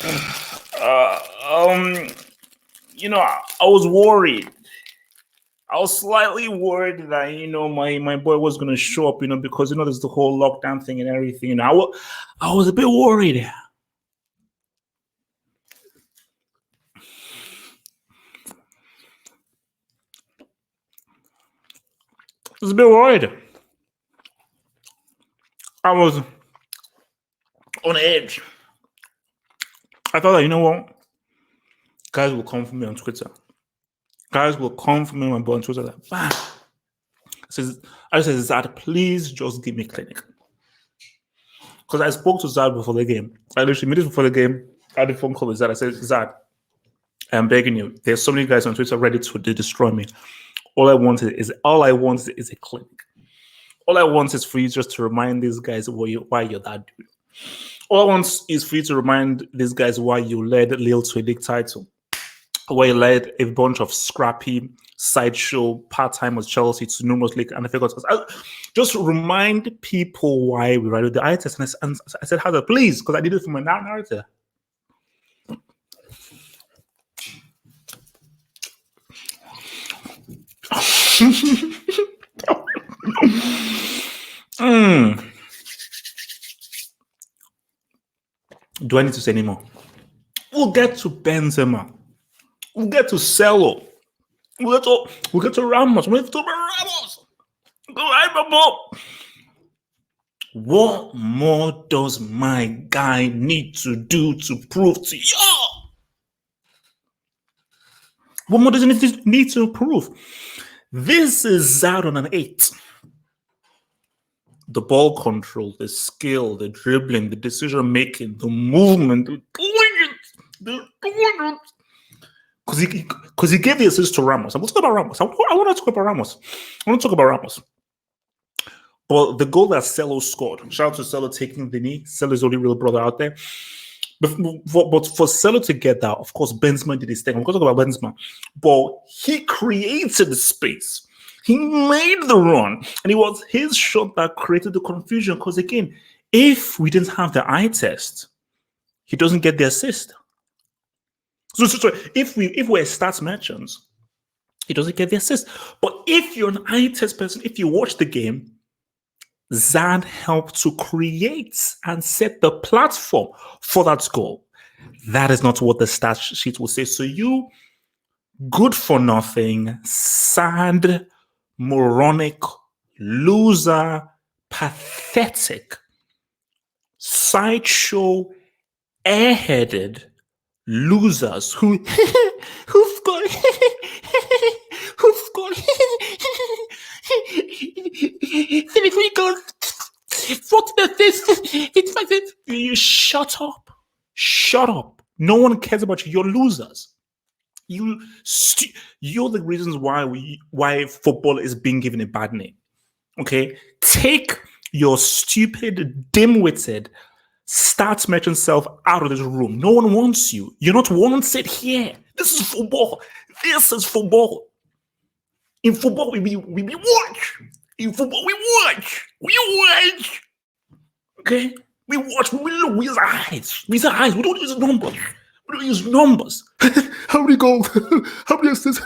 Uh, um, I was worried. I was slightly worried that my boy was gonna show up, because there's the whole lockdown thing and everything. I was a bit worried. I was a bit worried. I was on edge. I thought that guys will come for me on Twitter. Guys will come for me on Twitter. Like, bam. I said, Zad, please just give me clinic. Because I spoke to Zad before the game. I literally made it before the game. I had a phone call with Zad. I said, Zad, I'm begging you. There's so many guys on Twitter ready to destroy me. All I want is a clinic. All I want is for you just to remind these guys why you're that dude. All I want is for you to remind these guys why you led Lille to a league title. Why you led a bunch of scrappy sideshow part-timers Chelsea to numerous league and FA Cups. Just remind people why we ran with the eye test. And I said, Hazard, please, because I did it for my narrative. Do I need to say anymore? We'll get to Benzema. We'll get to Cello. We'll get to Ramos. We'll get to Ramos. What more does my guy need to do to prove to y'all? What more does he need to prove? This is Zad on an 8. The ball control, the skill, the dribbling, the decision making, the movement, because he gave the assist to Ramos. I'm going to talk about Ramos. I want to talk about Ramos. But the goal that Cello scored, shout out to Cello taking the knee. Cello's only real brother out there. But for Cello to get that, of course, Benzema did his thing. I'm going to talk about Benzema. But he created the space. He made the run. And it was his shot that created the confusion. Because again, if we didn't have the eye test, he doesn't get the assist. So if we're stats merchants, he doesn't get the assist. But if you're an eye test person, if you watch the game, Zad helped to create and set the platform for that goal. That is not what the stat sheet will say. So you, good for nothing, sad, moronic, loser, pathetic, sideshow, airheaded losers who've got 33 goals. You shut up. No one cares about you. You're losers. You're the reasons why football is being given a bad name. Okay, take your stupid, dim-witted, stats merchant self out of this room. No one wants you. You're not wanted here. This is football. In football, we watch. In football, we watch. Okay? We watch. We look. We use eyes. We don't use numbers. How many goals? How many assists?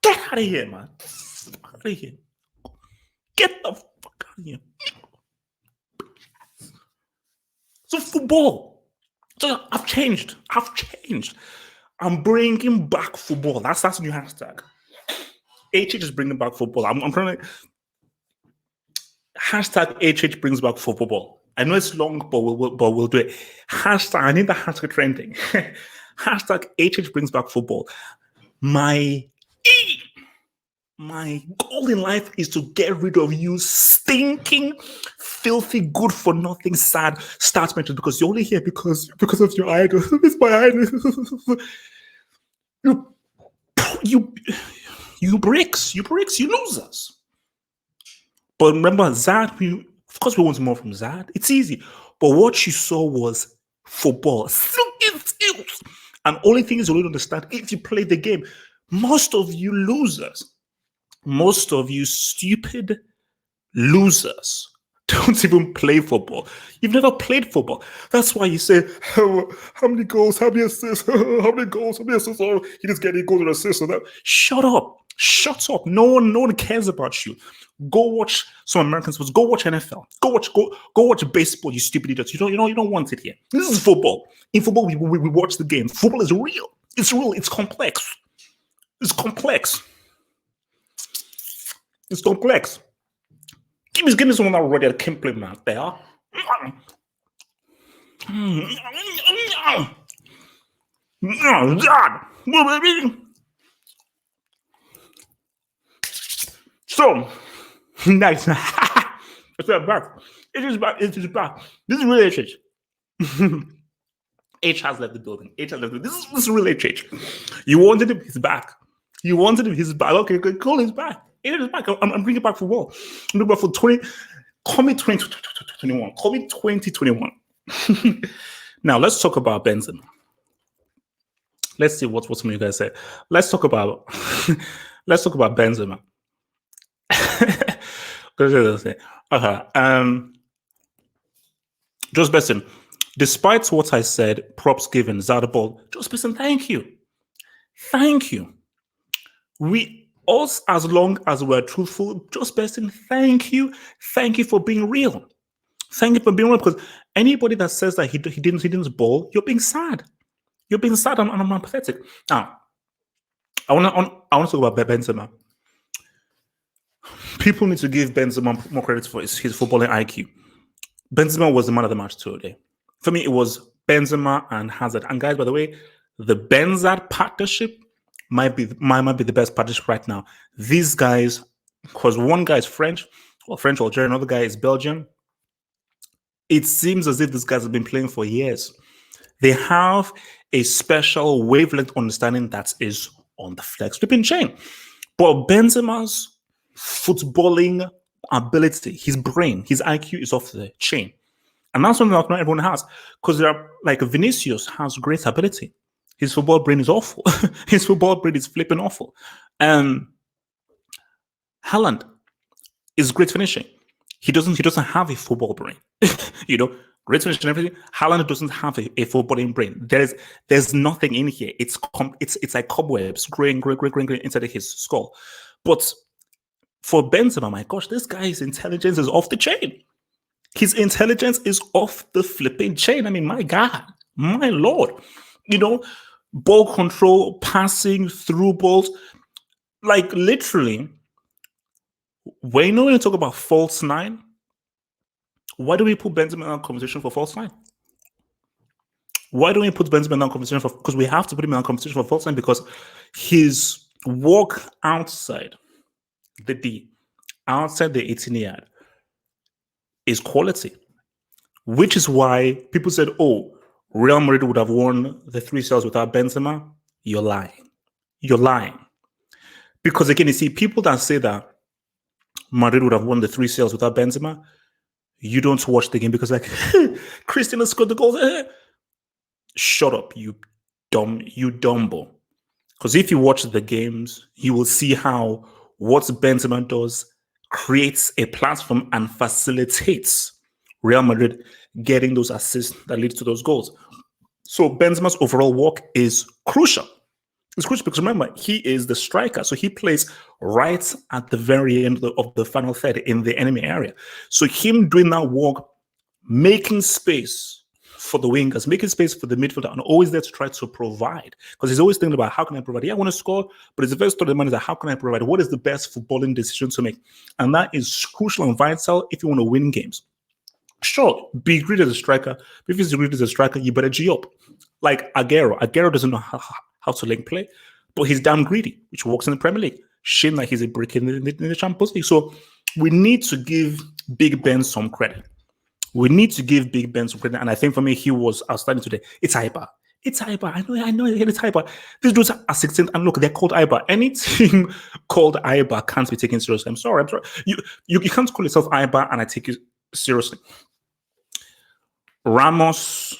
Get out of here, man. Get the fuck out of here. So football. So I've changed. I'm bringing back football. That's the new hashtag. HH is bringing back football. I'm trying to hashtag HH brings back football. I know it's long, but we'll do it. Hashtag. I need the hashtag trending. Hashtag HH brings back football. My goal in life is to get rid of you stinking, filthy, good for nothing, sad stats mentioned because you're only here because of your idol. It's my idol. You bricks, you losers. But remember, Zad, of course we want more from Zad. It's easy. But what you saw was football. Skills. And only thing is you don't understand if you play the game. Most of you losers, most of you stupid losers don't even play football. You've never played football. That's why you say, oh, how many goals, how many assists, how many goals, how many assists, oh, he just get any goals or assists or that. Shut up. Shut up. No one cares about you. Go watch some American sports. Go watch NFL. Go watch baseball, you stupid idiots. You don't want it here. This is football. In football, we watch the game. Football is real. It's real. It's complex. It's complex. It's complex. Give me someone already that can play out there. God. So, nice. It's back. It is back. It is back. This is really H. H has left the building. H has left the building. This is really H. You wanted him, he's back. You wanted him, he's back. Okay, good. Cool, he's back. It is back. I'm bringing back football. I'm bringing back for 20. Call me 2021. Call me 2021. Now let's talk about Benzema. Let's see what some of you guys say. Let's talk about Benzema. Just Besson. Despite what I said, props given, Zadaball. Just Besson, thank you. Thank you. Us, as long as we're truthful, just Besson, thank you. Thank you for being real. Thank you for being real, because anybody that says that he didn't ball, you're being sad. You're being sad and I'm pathetic. Now, I want to talk about Benzema. People need to give Benzema more credit for his footballing IQ. Benzema was the man of the match today. For me, it was Benzema and Hazard. And guys, by the way, the Benzard partnership might be the best partnership right now. These guys, because one guy is French or Algerian, another guy is Belgian. It seems as if these guys have been playing for years. They have a special wavelength understanding that is on the flex flipping chain. But Benzema's footballing ability, his brain, his IQ is off the chain. And that's something that not everyone has. Because there are, like, Vinicius has great ability. His football brain is awful. His football brain is flipping awful. Haaland is great finishing. He doesn't have a football brain. Great finishing and everything. Haaland doesn't have a footballing brain. There's nothing in here. It's like cobwebs growing inside his skull. But for Benzema, my gosh, this guy's intelligence is off the chain. His intelligence is off the flipping chain. I mean, my God, my Lord. Ball control, passing, through balls. Like, literally, when you talk about false nine, why do we put Benzema in conversation for false nine? Why don't we put Benzema in conversation for? Because we have to put him in conversation for false nine, because his walk outside the D, outside the 18 yard, is quality. Which is why people said, oh, Real Madrid would have won the 3 cells without Benzema. You're lying. You're lying. Because again, you see, people that say that Madrid would have won the 3 cells without Benzema, you don't watch the game because, like, Cristiano scored the goals. Shut up, you dumbo. Because if you watch the games, you will see how what Benzema does creates a platform and facilitates Real Madrid getting those assists that lead to those goals. So Benzema's overall work is crucial. It's crucial because, remember, he is the striker. So he plays right at the very end of the final third in the enemy area. So him doing that work, making space for the wingers, making space for the midfielder, and always there to try to provide. Because he's always thinking about, how can I provide? Yeah, I want to score, but his first thought of the mind is that, how can I provide? What is the best footballing decision to make? And that is crucial and vital if you want to win games. Sure, be great as a striker. If he's great as a striker, you better G up. Like Aguero. Aguero doesn't know how to link play, but he's damn greedy, which works in the Premier League. Shame that he's a brick in the Champions League. So we need to give Big Ben some credit. We need to give Big Ben some credit. And I think for me, he was outstanding today. It's Eibar. It's Eibar. I know. It's Eibar. These dudes are 16, and look, they're called Eibar. Any team called Eibar can't be taken seriously. I'm sorry. You can't call yourself Eibar and I take you seriously. Ramos,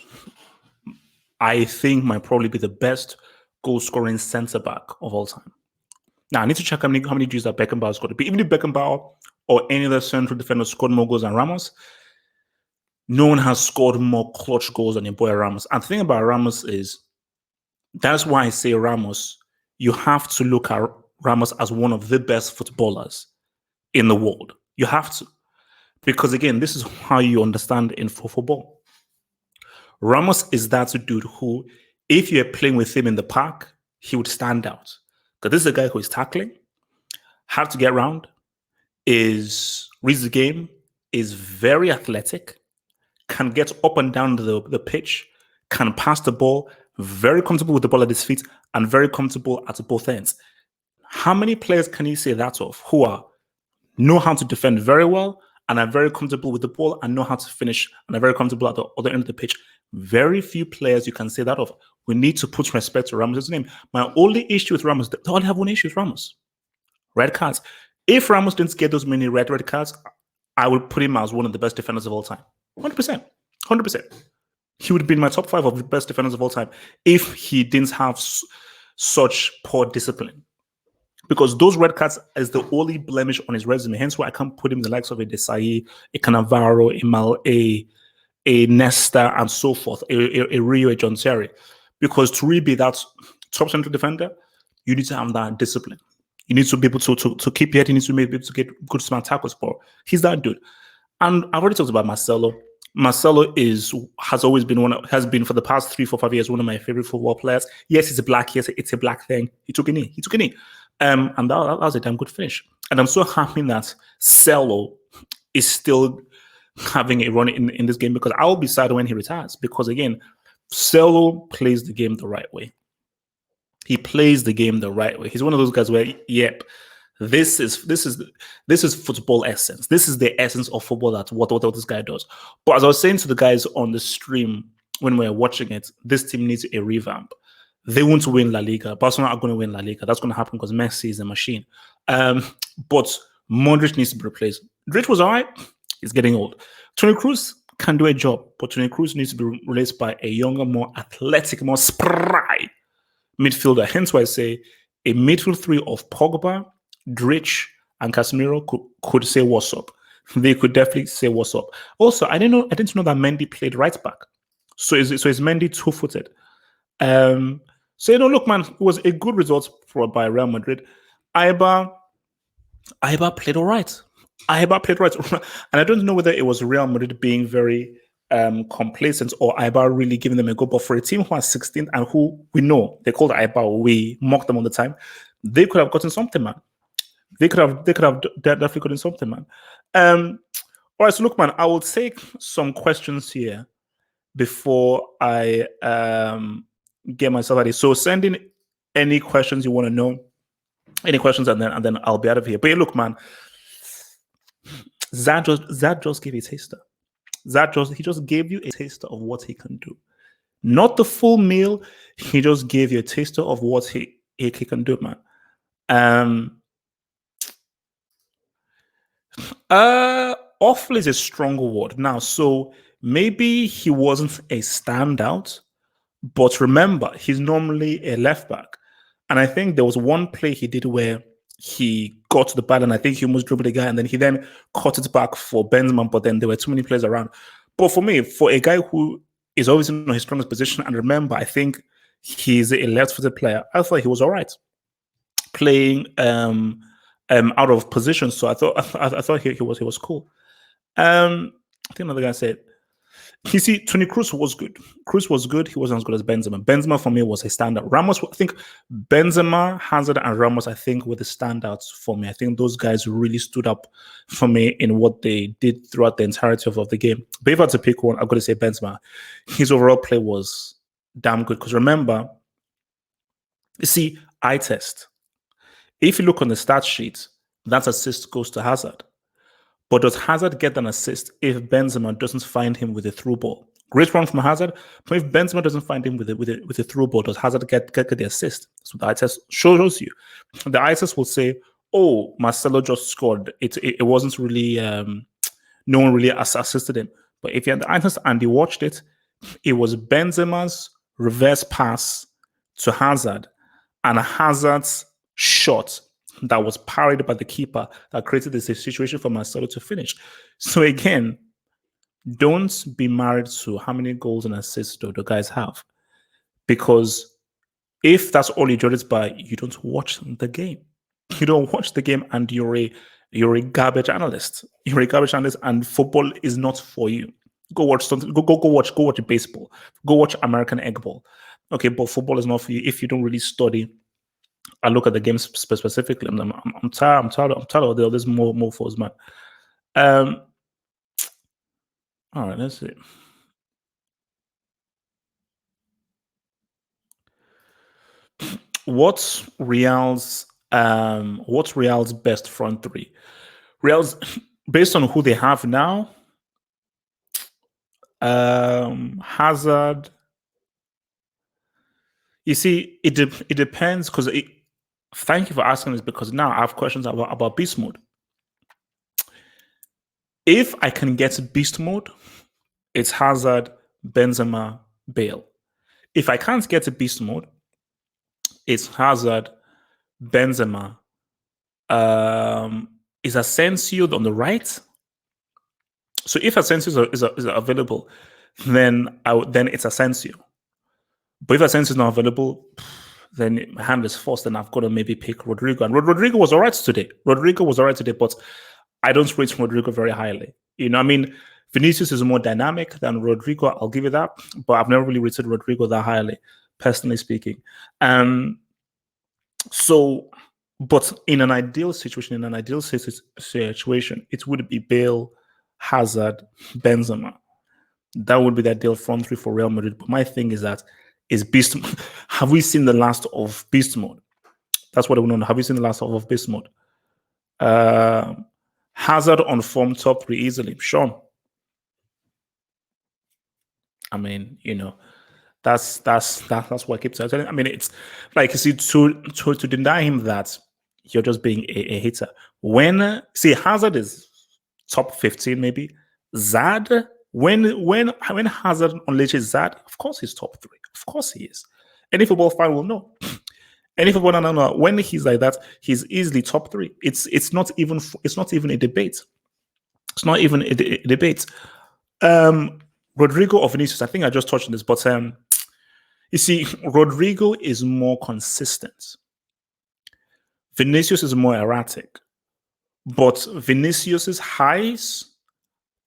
I think, might probably be the best goal-scoring centre-back of all time. Now, I need to check how many G's that Beckenbauer scored. But even if Beckenbauer or any other central defender scored more goals than Ramos, no one has scored more clutch goals than your boy Ramos. And the thing about Ramos is, that's why I say Ramos, you have to look at Ramos as one of the best footballers in the world. You have to. Because again, this is how you understand in football. Ramos is that dude who, if you're playing with him in the park, he would stand out. Because this is a guy who is tackling, hard to get around, reads the game, is very athletic, can get up and down the pitch, can pass the ball, very comfortable with the ball at his feet, and very comfortable at both ends. How many players can you say that of who know how to defend very well and are very comfortable with the ball and know how to finish and are very comfortable at the other end of the pitch? Very few players you can say that of. We need to put respect to Ramos' name. My only issue with Ramos, they only have one issue with Ramos. Red cards. If Ramos didn't get those many red cards, I would put him as one of the best defenders of all time. 100%. 100%. He would be in my top 5 of the best defenders of all time if he didn't have such poor discipline. Because those red cards is the only blemish on his resume. Hence why I can't put him in the likes of a Desai, a Cannavaro, a Nesta, and so forth, a Rio, a John Terry. Because to really be that top central defender, you need to have that discipline. You need to be able to keep your head. You need to be able to get good smart tackles for. He's that dude. And I've already talked about Marcelo. Marcelo has always been has been for the past 3, 4, 5 years one of my favorite football players. Yes, he's a black. Yes, it's a black thing. He took a knee. And that was a damn good finish. And I'm so happy that Celo is still having a run in this game, because I will be sad when he retires. Because again, Celo plays the game the right way. He plays the game the right way. He's one of those guys where, yep, this is football essence. This is the essence of football. That's what this guy does. But as I was saying to the guys on the stream when we were watching it, this team needs a revamp. They won't win La Liga. Barcelona are going to win La Liga. That's going to happen because Messi is a machine. But Modric needs to be replaced. Modric was all right. He's getting old. Toni Kroos can do a job, but Toni Kroos needs to be replaced by a younger, more athletic, more spry midfielder. Hence why I say a midfield 3 of Pogba, Dric, and Casemiro could say what's up. They could definitely say what's up. Also, I didn't know that Mendy played right back. So is Mendy 2-footed? So look, man, it was a good result by Real Madrid. Eibar played all right. Eibar played right, and I don't know whether it was Real Madrid being very complacent or Eibar really giving them a go. But for a team who are 16th and who we know they called Eibar, we mock them all the time. They could have gotten something, man. They could have definitely gotten something, man. All right, so look, man, I will take some questions here before I get myself out of here. So send in any questions you want to know, any questions, and then I'll be out of here. But yeah, look, man, Zad just gave a taster. He just gave you a taster of what he can do. Not the full meal. He just gave you a taster of what he can do, man. Awful is a strong word. Now, so maybe he wasn't a standout, but remember, he's normally a left back. And I think there was one play he did where he got to the ball and I think he almost dribbled the guy and then he then cut it back for Benzema, but then there were too many players around. But for me, for a guy who is always in his strongest position, and remember, I think he's a left-footed player, I thought he was all right playing out of position. So I thought he was cool. I think another guy said, you see, Toni Kroos was good. Kroos was good. He wasn't as good as Benzema. Benzema for me was a standout. Ramos, I think Benzema, Hazard, and Ramos, I think were the standouts for me. I think those guys really stood up for me in what they did throughout the entirety of the game. But if I had to pick one, I've got to say Benzema. His overall play was damn good. Because remember, you see, eye test. If you look on the stat sheet, that assist goes to Hazard. But does Hazard get an assist if Benzema doesn't find him with a through ball? Great run from Hazard, but if Benzema doesn't find him with a through ball, does Hazard get the assist? That's what the eye test shows you. The eye test will say, "Oh, Marcelo just scored. It wasn't really no one really assisted him." But if you had the eye test and you watched it, it was Benzema's reverse pass to Hazard and Hazard's shot that was parried by the keeper that created this situation for Marcelo to finish. So again, don't be married to how many goals and assists do the guys have, because if that's all you judge it by, you don't watch the game. You don't watch the game, and you're a garbage analyst. You're a garbage analyst, and football is not for you. Go watch something. Go watch baseball. Go watch American Eggball. Okay, but football is not for you if you don't really study and look at the game specifically. I'm tired. I'm tired of all this more force, man. All right, let's see. What's Real's best front three? Real's based on who they have now. Hazard. You see, it depends, because thank you for asking this, because now I have questions about beast mode. If I can get beast mode, it's Hazard, Benzema, Bale. If I can't get to beast mode, it's Hazard, Benzema. Is Asensio on the right? So if Asensio is available, then it's Asensio. But if Asensio is not available, then my hand is forced, and I've got to maybe pick Rodrigo. And Rodrigo was all right today. But I don't rate Rodrigo very highly. You know, I mean, Vinicius is more dynamic than Rodrigo. I'll give you that. But I've never really rated Rodrigo that highly, personally speaking. So, but in an ideal situation, it would be Bale, Hazard, Benzema. That would be the ideal front three for Real Madrid. But my thing is that, is beast. Have we seen the last of beast mode? That's what I want to know. Have we seen the last of beast mode? Hazard on form, top three easily. Sean. I mean, you know, that's what I keep saying. I mean, it's like, you see, to deny him that, you're just being a hater. When Hazard is top 15, maybe. Zad, when Hazard unleashes Zad, of course he's top three. Of course he is. Any football fan will know. Any football fan will know. When he's like that, he's easily top three. It's not even a debate. It's not even a debate. Rodrigo or Vinicius, I think I just touched on this, but you see, Rodrigo is more consistent. Vinicius is more erratic. But Vinicius's highs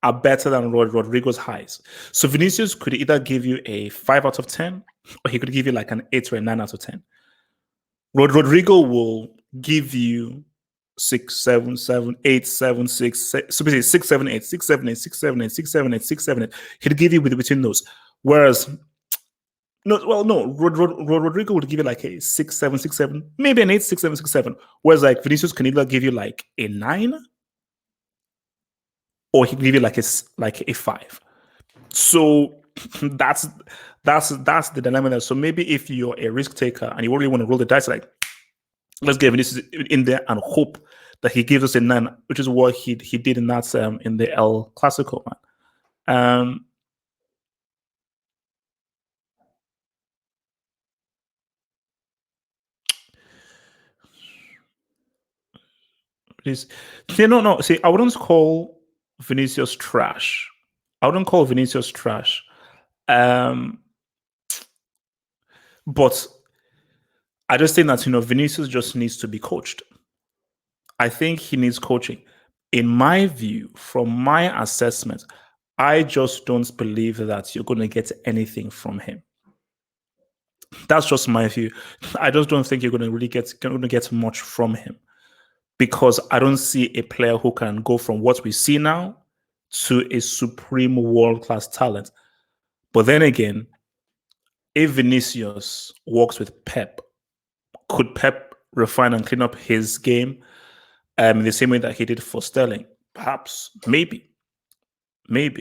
are better than Rodrigo's highs. So Vinicius could either give you a 5 out of 10, or he could give you like an 8 or a 9 out of 10. Rodrigo will give you 6, 7, 7, 8, 7, 6, 6, so basically 6, 7, 8, 6, 7, 8, 6, 7, 8, 6, 7, 8, 6, 7, 8. He'd give you between those. Whereas, Rodrigo would give you like a 6, 7, 6, 7, maybe an 8, 6, 7, 6, 7. Whereas like Vinicius can either give you like a 9, or he can give you like a 5. So that's the dilemma there. So maybe if you're a risk taker and you really want to roll the dice, like, let's get Vinicius in there and hope that he gives us a 9, which is what he did in that in the El Clasico, man. No. See, I wouldn't call Vinicius trash. I wouldn't call Vinicius trash. But I just think that, Vinicius just needs to be coached. I think he needs coaching. In my view, from my assessment, I just don't believe that you're going to get anything from him. That's just my view. I just don't think you're going to really get much from him, because I don't see a player who can go from what we see now to a supreme world-class talent. But then again, if Vinicius works with Pep, could Pep refine and clean up his game in the same way that he did for Sterling? Perhaps, maybe. But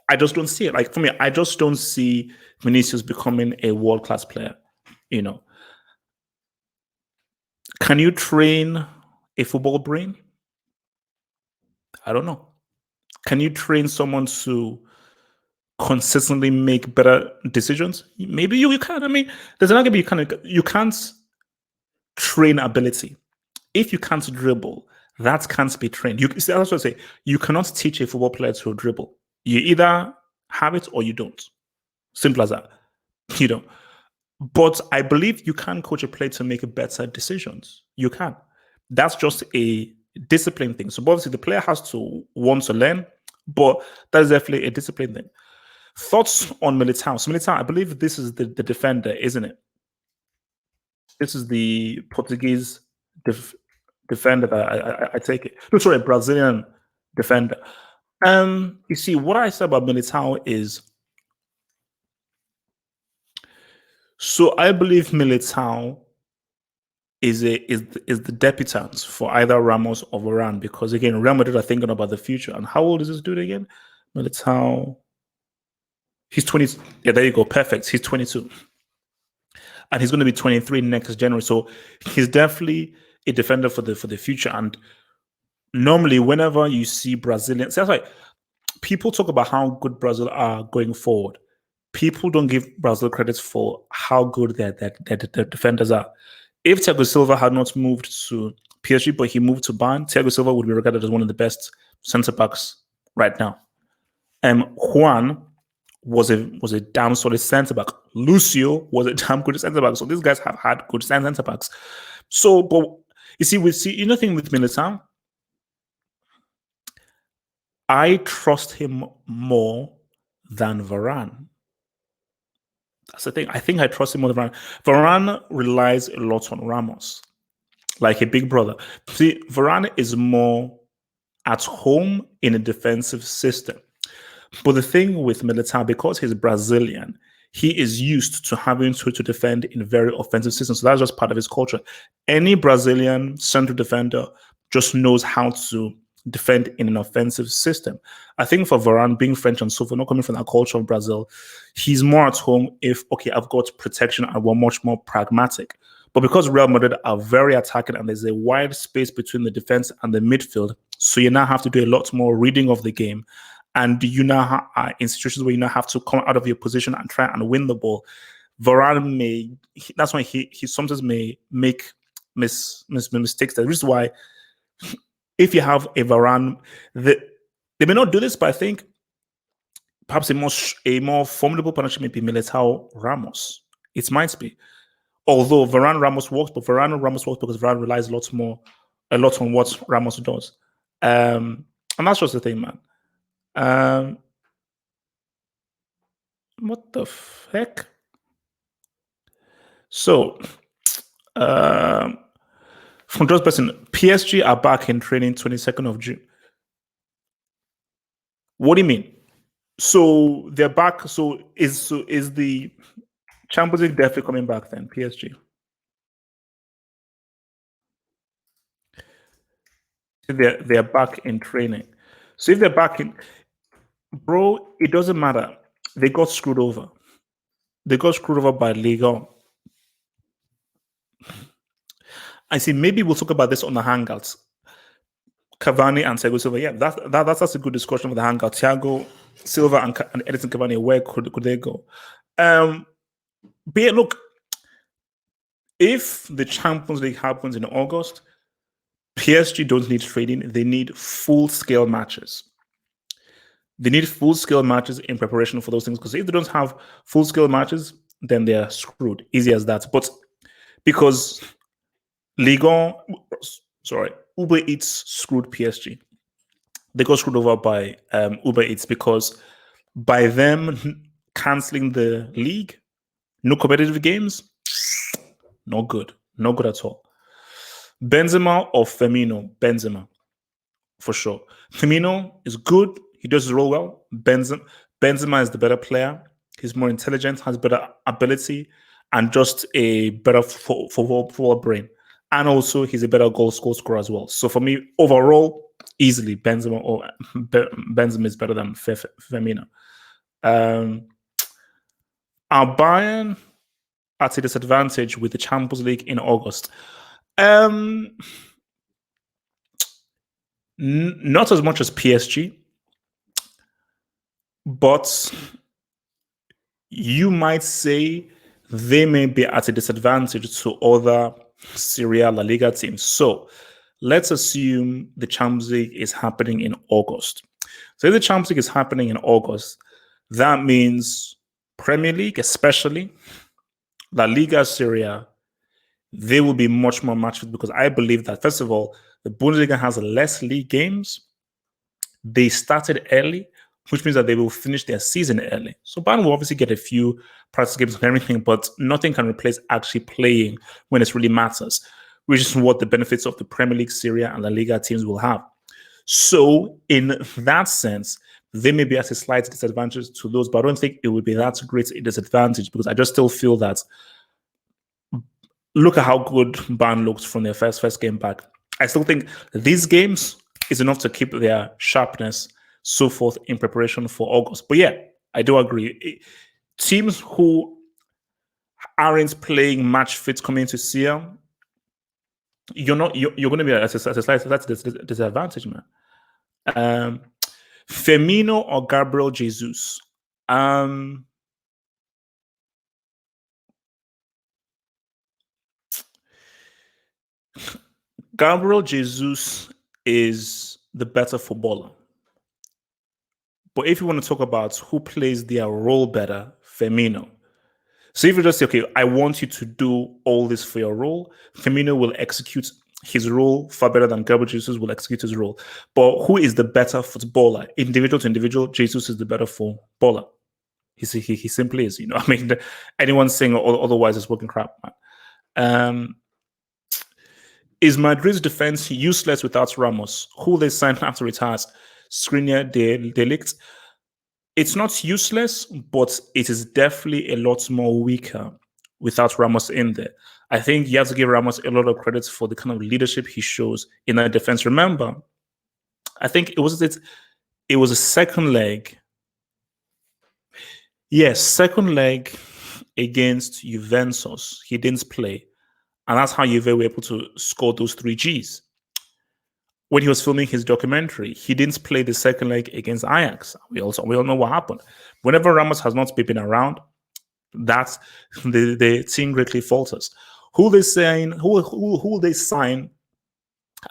I just don't see it. Like, for me, I just don't see Vinicius becoming a world-class player. Can you train a football brain? I don't know. Can you train someone to consistently make better decisions? Maybe you can. I mean, there's an argument you can't train ability. If you can't dribble, that can't be trained. You see, that's what I say. You cannot teach a football player to dribble. You either have it or you don't. Simple as that. You know. But I believe you can coach a player to make better decisions. You can. That's just a discipline thing. So obviously the player has to want to learn, but that's definitely a discipline thing. Thoughts on Militao? So Militao, I believe this is the defender, isn't it? This is the Portuguese defender that I take it. No, sorry, Brazilian defender. You see, what I said about Militao is, so I believe Militao is the debutant for either Ramos or Varane, because again, Real Madrid are thinking about the future. And how old is this dude again? Militao. He's 20. Yeah, there you go. Perfect. He's 22. And he's going to be 23 next January. So he's definitely a defender for the future. And normally, whenever you see Brazilians, that's like people talk about how good Brazil are going forward. People don't give Brazil credit for how good their defenders are. If Thiago Silva had not moved to PSG, but he moved to Bayern, Thiago Silva would be regarded as one of the best centre backs right now. Juan was a damn solid centre back. Lucio was a damn good centre back. So these guys have had good centre backs. So, but you see, you know, thing with Militao, I trust him more than Varane. That's the thing. I think I trust him more than Varane. Varane relies a lot on Ramos, like a big brother. See, Varane is more at home in a defensive system. But the thing with Militao, because he's Brazilian, he is used to having to defend in very offensive systems. So that's just part of his culture. Any Brazilian central defender just knows how to defend in an offensive system. I think for Varane, being French and so forth, not coming from that culture of Brazil, he's more at home if, okay, I've got protection and we're much more pragmatic. But because Real Madrid are very attacking and there's a wide space between the defense and the midfield, so you now have to do a lot more reading of the game. And you now are in situations where you now have to come out of your position and try and win the ball. Varane that's why he sometimes may make mistakes. That is why if you have a Varane, they may not do this, but I think perhaps a more formidable partnership may be Militao Ramos. It might be. Although Varane Ramos works, but Varane Ramos works because Varane relies a lot on what Ramos does. And that's just the thing, man. What the heck? So, from just person, PSG are back in training 22nd of June. What do you mean? So they're back. So is the Champions League definitely coming back then? PSG. They're back in training. So if they're back in, bro, it doesn't matter. They got screwed over. They got screwed over by League. I see. Maybe we'll talk about this on the Hangouts. Cavani and Thiago Silva. Yeah, that's a good discussion for the Hangout. Thiago Silva and Edison Cavani. Where could they go? But yeah, look. If the Champions League happens in August, PSG don't need trading. They need full-scale matches. They need full-scale matches in preparation for those things, because if they don't have full-scale matches, then they're screwed. Easy as that. But because Uber Eats screwed PSG. They got screwed over by Uber Eats because by them cancelling the league, no competitive games, no good. No good at all. Benzema or Firmino? Benzema, for sure. Firmino is good. He does his role well. Benzema is the better player. He's more intelligent, has better ability, and just a better football brain. And also, he's a better goal scorer as well. So for me, overall, easily Benzema is better than Firmino. Are Bayern at a disadvantage with the Champions League in August? Not as much as PSG, but you might say they may be at a disadvantage to other Serie A La Liga teams. So let's assume the Champions League is happening in August. So if the Champions League is happening in August, that means Premier League, especially La Liga, Serie A, they will be much more matched because I believe that, first of all, the Bundesliga has less league games. They started early, which means that they will finish their season early. So Bayern will obviously get a few practice games and everything, but nothing can replace actually playing when it really matters, which is what the benefits of the Premier League, Serie A, and La Liga teams will have. So in that sense, they may be at a slight disadvantage to those, but I don't think it would be that great a disadvantage because I just still feel that look at how good Bayern looked from their first game back. I still think these games is enough to keep their sharpness, so forth, in preparation for August. But yeah, I do agree. Teams who aren't playing match fit coming into CL, you're going to be at a slight disadvantage, man. Firmino or Gabriel Jesus? Gabriel Jesus is the better footballer. But if you want to talk about who plays their role better, Firmino. So if you just say, okay, I want you to do all this for your role, Firmino will execute his role far better than Gabriel Jesus will execute his role. But who is the better footballer? Individual to individual, Jesus is the better footballer. He simply is, I mean, anyone saying otherwise is working crap, man. Is Madrid's defense useless without Ramos, who they signed after retires? Skriniar, De Ligt. It's not useless, but it is definitely a lot more weaker without Ramos in there. I think you have to give Ramos a lot of credit for the kind of leadership he shows in that defense. Remember, I think it was a second leg. Yes, second leg against Juventus. He didn't play. And that's how Juve were able to score those 3 Gs. When he was filming his documentary, he didn't play the second leg against Ajax. We all know what happened. Whenever Ramos has not been around, that's the team greatly falters. Who they sign? Who will they sign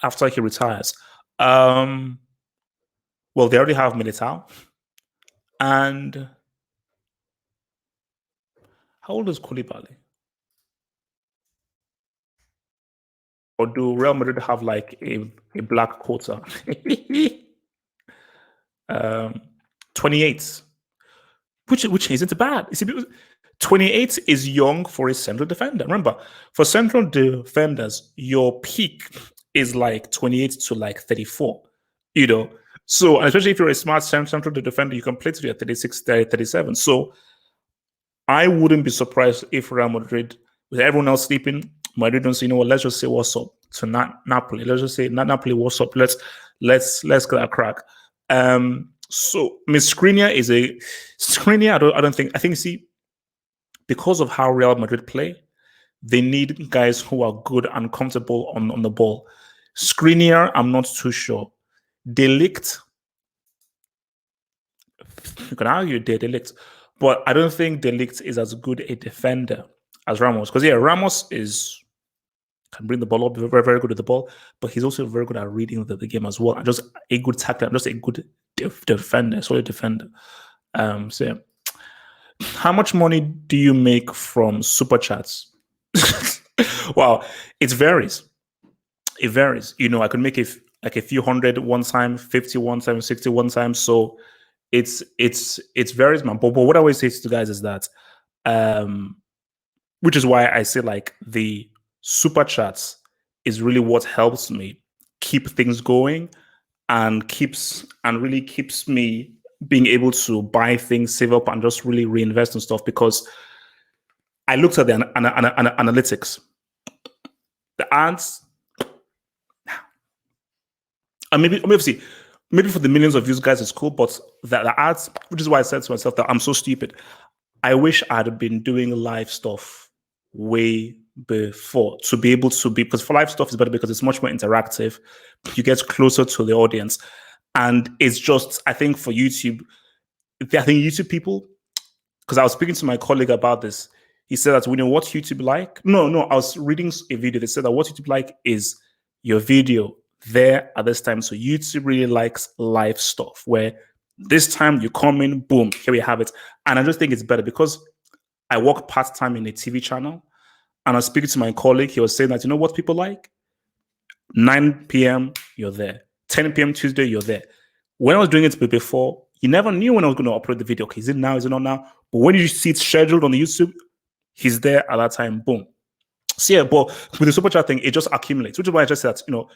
after he retires? Well, they already have Militao, and how old is Koulibaly? Or do Real Madrid have like a black quota? 28, which isn't bad. 28 is young for a central defender. Remember, for central defenders, your peak is like 28 to like 34. So especially if you're a smart central defender, you can play to your 36, 37. So I wouldn't be surprised if Real Madrid, with everyone else sleeping, Madrid don't say, let's just say what's up to Napoli. Let's just say Napoli, what's up? Let's get a crack. So Miss Skriniar is a Skriniar. I think see, because of how Real Madrid play, they need guys who are good and comfortable on the ball. Skriniar, I'm not too sure. De Ligt, you can argue De Ligt, but I don't think De Ligt is as good a defender as Ramos. Because Ramos can bring the ball up, very, very good at the ball, but he's also very good at reading the game as well. And just a good tackler, just a good defender, solid defender. So yeah. How much money do you make from super chats? Wow, it varies. It varies. I could make a few hundred one time, 50 one time, 60 one time. So it's varies, man. But what I always say to guys is that, which is why I say like the super chats is really what helps me keep things going and really keeps me being able to buy things, save up, and just really reinvest in stuff, because I looked at the analytics, the ads, and maybe for the millions of views, guys, it's cool, but the ads, which is why I said to myself that I'm so stupid. I wish I'd been doing live stuff way before to be able to be, because for live stuff is better because it's much more interactive. You get closer to the audience. And it's just, I think for YouTube, people, because I was speaking to my colleague about this. He said that, what YouTube like? No, I was reading a video. They said that what YouTube like is your video there at this time. So YouTube really likes live stuff where this time you come in, boom, here we have it. And I just think it's better because I work part-time in a TV channel. And I was speaking to my colleague. He was saying that, what people like? 9 p.m., you're there. 10 p.m. Tuesday, you're there. When I was doing it before, you never knew when I was going to upload the video. Okay, is it now? Is it not now? But when you see it scheduled on the YouTube, he's there at that time. Boom. So yeah, but with the super chat thing, it just accumulates, which is why I just said that,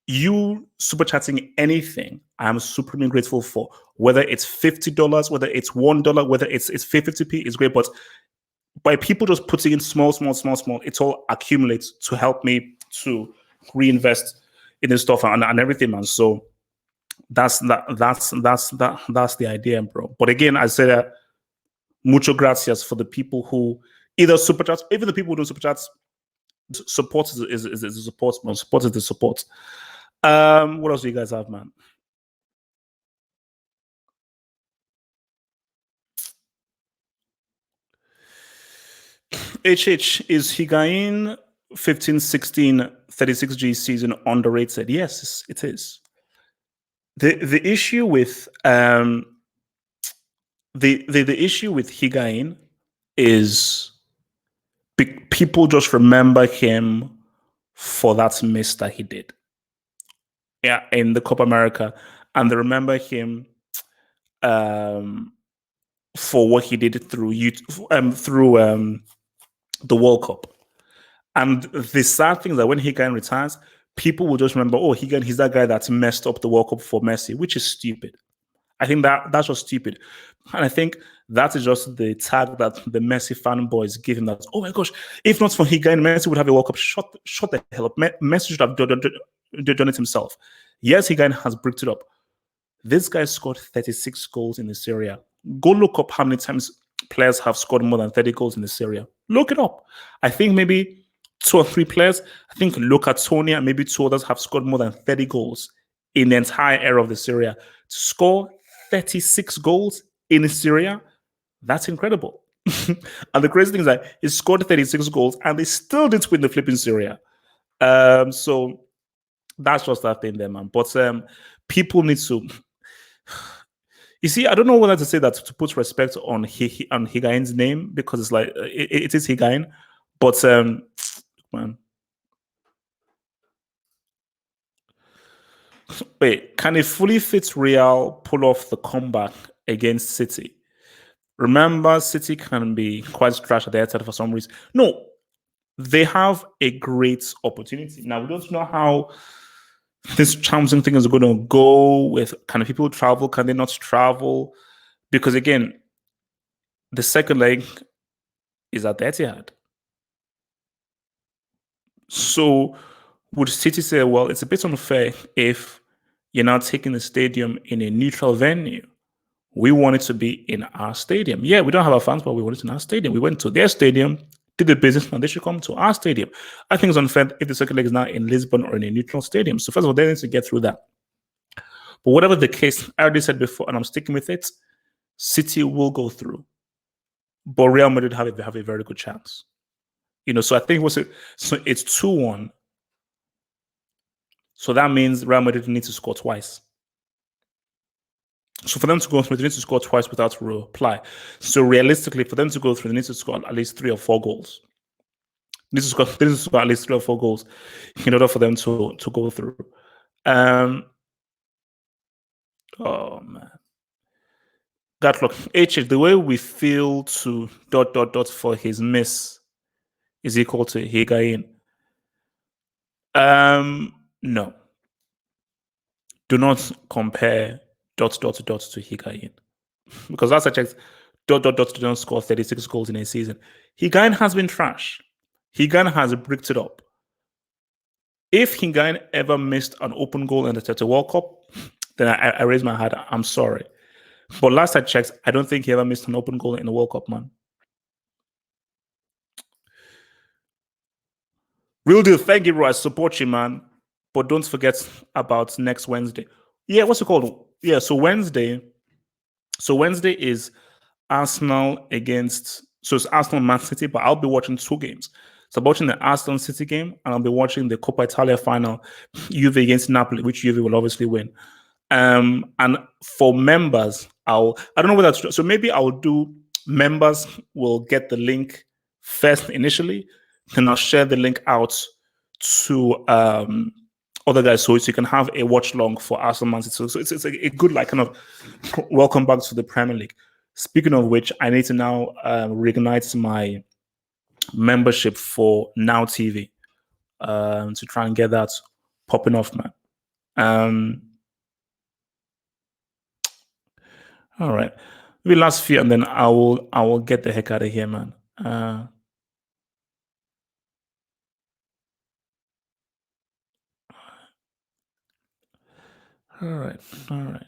you super chatting anything, I'm supremely grateful for. Whether it's $50, whether it's $1, whether it's 50p, it's great. But by people just putting in small, it all accumulates to help me to reinvest in this stuff and everything, man. So that's the idea, bro. But again, I say that mucho gracias for the people who either super chats, even the people who don't super chats. Support is the support, man. Support is the support. What else do you guys have, man? HH, is Higuain 15-16 36G season underrated? Yes, it is. The issue with the issue with Higuain is people just remember him for that miss that he did, in the Copa America, and they remember him for what he did through the World Cup. And the sad thing is that when Higuain retires, people will just remember, oh, Higuain, he's that guy that messed up the World Cup for Messi, which is stupid. I think that's just stupid. And I think that is just the tag that the Messi fanboys give him, that, oh my gosh, if not for Higuain, Messi would have a World Cup. Shut the hell up. Messi should have done it himself. Yes, Higuain has bricked it up. This guy scored 36 goals in the Serie A. Go look up how many times players have scored more than 30 goals in the Serie A. Look it up. I think maybe 2 or 3 players, I think Luca Toni and maybe 2 others have scored more than 30 goals in the entire era of the Serie A. To score 36 goals in the Serie A, that's incredible. And the crazy thing is that he scored 36 goals and they still didn't win the flipping Serie A. So that's just that thing there, man. But people need to... You see, I don't know whether to say that to put respect on Higuain's name, because it's like, it is Higuain. But, man. Wait, can a fully fit Real pull off the comeback against City? Remember, City can be quite trash at the outside for some reason. No, they have a great opportunity. Now, we don't know how this Champions League thing is going to go with, can people travel? Can they not travel? Because again, the second leg is at the Etihad. So would City say, well, it's a bit unfair if you're now taking the stadium in a neutral venue? We want it to be in our stadium. Yeah, we don't have our fans, but we want it in our stadium. We went to their stadium, did the business, and they should come to our stadium. I think it's unfair if the second leg is now in Lisbon or in a neutral stadium. So first of all, they need to get through that. But whatever the case, I already said before, and I'm sticking with it, City will go through. But Real Madrid have a very good chance. So I think it's 2-1. So that means Real Madrid needs to score twice. So for them to go through, they need to score twice without reply. So realistically, for them to go through, they need to score at least 3 or 4 goals. They need to score at least 3 or 4 goals in order for them to go through. Oh man. That look, HH, the way we feel to ... for his miss is equal to Higuain. No. Do not compare ... to Higuain. Because last I checked, ... didn't score 36 goals in a season. Higuain has been trash. Higuain has bricked it up. If Higuain ever missed an open goal in the World Cup, then I raise my hand. I'm sorry. But last I checked, I don't think he ever missed an open goal in the World Cup, man. Real deal. Thank you, bro. I support you, man. But don't forget about next Wednesday. Yeah, what's it called? Yeah, so Wednesday is Arsenal against, so it's Arsenal Man City, but I'll be watching two games. So I'm watching the Arsenal City game, and I'll be watching the Coppa Italia final, Juve against Napoli, which Juve will obviously win. And for members, I don't know whether that's, so maybe I'll do, members will get the link first initially, then I'll share the link out to other guys, so you can have a watch long for Arsenal Man City. So it's a good, like, kind of welcome back to the Premier League. Speaking of which, I need to now reignite my membership for Now TV to try and get that popping off, man. All right, maybe last few, and then I will get the heck out of here, man. All right, all right.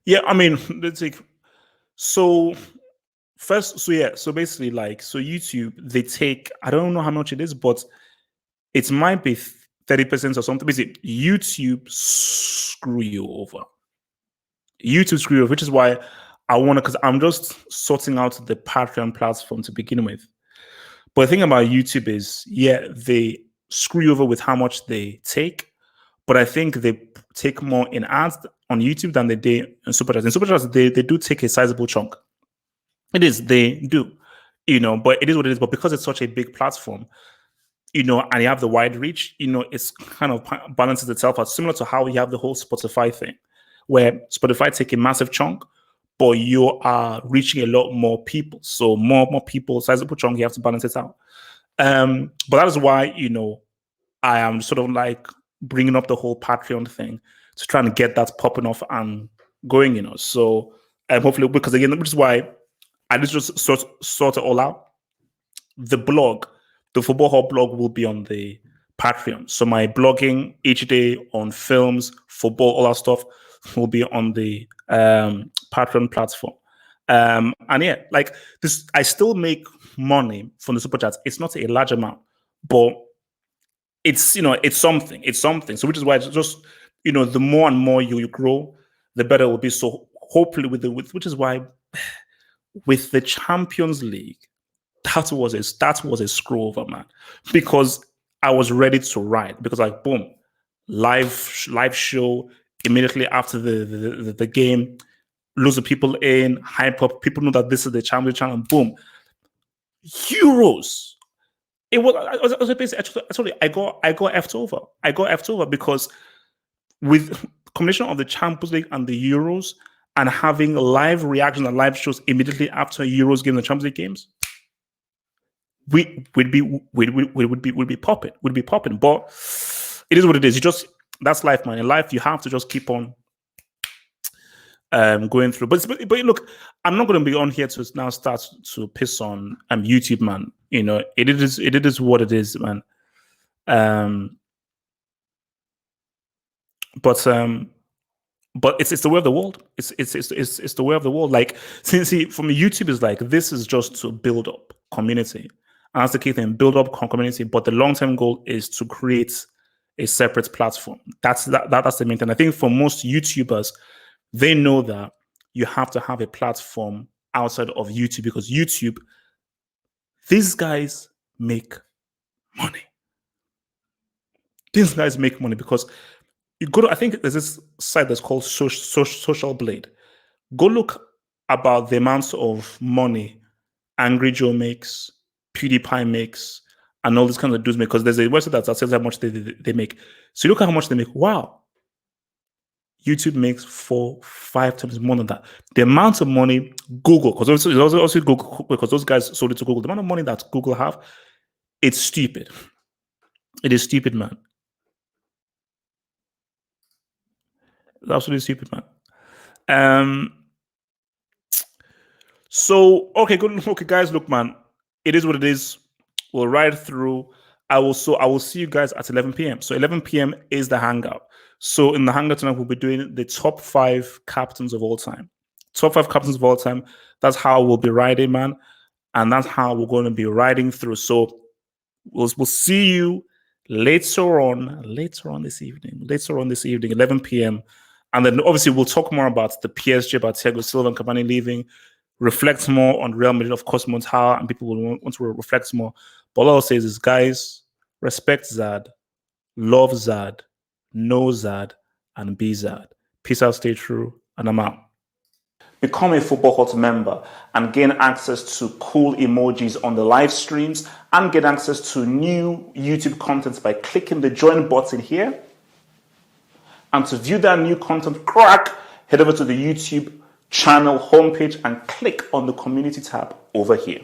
Yeah, I mean, let's take, so first, so yeah, so basically, like, so YouTube, they take, I don't know how much it is, but it might be 30% or something. Basically, YouTube screw you over. YouTube screw you over, which is why I want to, because I'm just sorting out the Patreon platform to begin with. But the thing about YouTube is, yeah, they screw you over with how much they take, but I think they take more in ads on YouTube than they do in Superchats. In Superchats, they do take a sizable chunk. It is, they do, but it is what it is. But because it's such a big platform, and you have the wide reach, it's kind of balances itself out, similar to how you have the whole Spotify thing, where Spotify take a massive chunk, but you are reaching a lot more people. So more people, sizable chunk, you have to balance it out. But that is why, I am sort of like bringing up the whole Patreon thing to try and get that popping off and going, So hopefully, because again, which is why I just sort it all out. The blog, the Football Hub blog, will be on the Patreon. So my blogging each day on films, football, all that stuff will be on the Patreon platform. And yeah, like this, I still make money from the super chats. It's not a large amount, but it's it's something. It's something. So which is why it's just the more and more you grow, the better it will be. So hopefully which is why with the Champions League, that was a screw over, man, because I was ready to ride, because like boom, live show immediately after the game, loads of people in, hype up, people know that this is the Champions Channel, boom, Euros. It was I was basically, actually I got effed over. I got effed over because with combination of the Champions League and the Euros and having live reactions and live shows immediately after Euros game and Champions League games, we'd be popping. But it is what it is. That's life, man. In life, you have to just keep on going through. But look, I'm not going to be on here to now start to piss on YouTube, man. It is what it is, man. But it's the way of the world. It's the way of the world. Like, see, from YouTube is like, this is just to build up community. And that's the key thing, build up community. But the long-term goal is to create a separate platform. That's the main thing. I think for most YouTubers, they know that you have to have a platform outside of YouTube, because YouTube, these guys make money. These guys make money because you go to, I think there's this site that's called Social Blade. Go look about the amounts of money Angry Joe makes, PewDiePie makes, and all these kinds of dudes make, because there's a website that says how much they make. So you look at how much they make. Wow. YouTube makes 4-5 times more than that. The amount of money Google, because also Google, because those guys sold it to Google, the amount of money that Google have, it's stupid. It is stupid, man. It's absolutely stupid, man. So okay, good. Okay, guys, look, man, it is what it is. We'll ride through. I will see you guys at 11 p.m. So 11 p.m. is the hangout. So in the hangout tonight, we'll be doing the top 5 captains of all time. Top 5 captains of all time. That's how we'll be riding, man, and that's how we're going to be riding through. So we'll see you later on this evening. 11 p.m. And then obviously we'll talk more about the PSG, about Thiago Silva and Cavani leaving, reflect more on Real Madrid, of course, Montal, and people will want to reflect more. But all I'll say is, guys, respect Zad, love Zad, know Zad, and be Zad. Peace out, stay true, and I'm out. Become a Football Hut member and gain access to cool emojis on the live streams and get access to new YouTube content by clicking the join button here. And to view that new content, head over to the YouTube channel homepage and click on the community tab over here.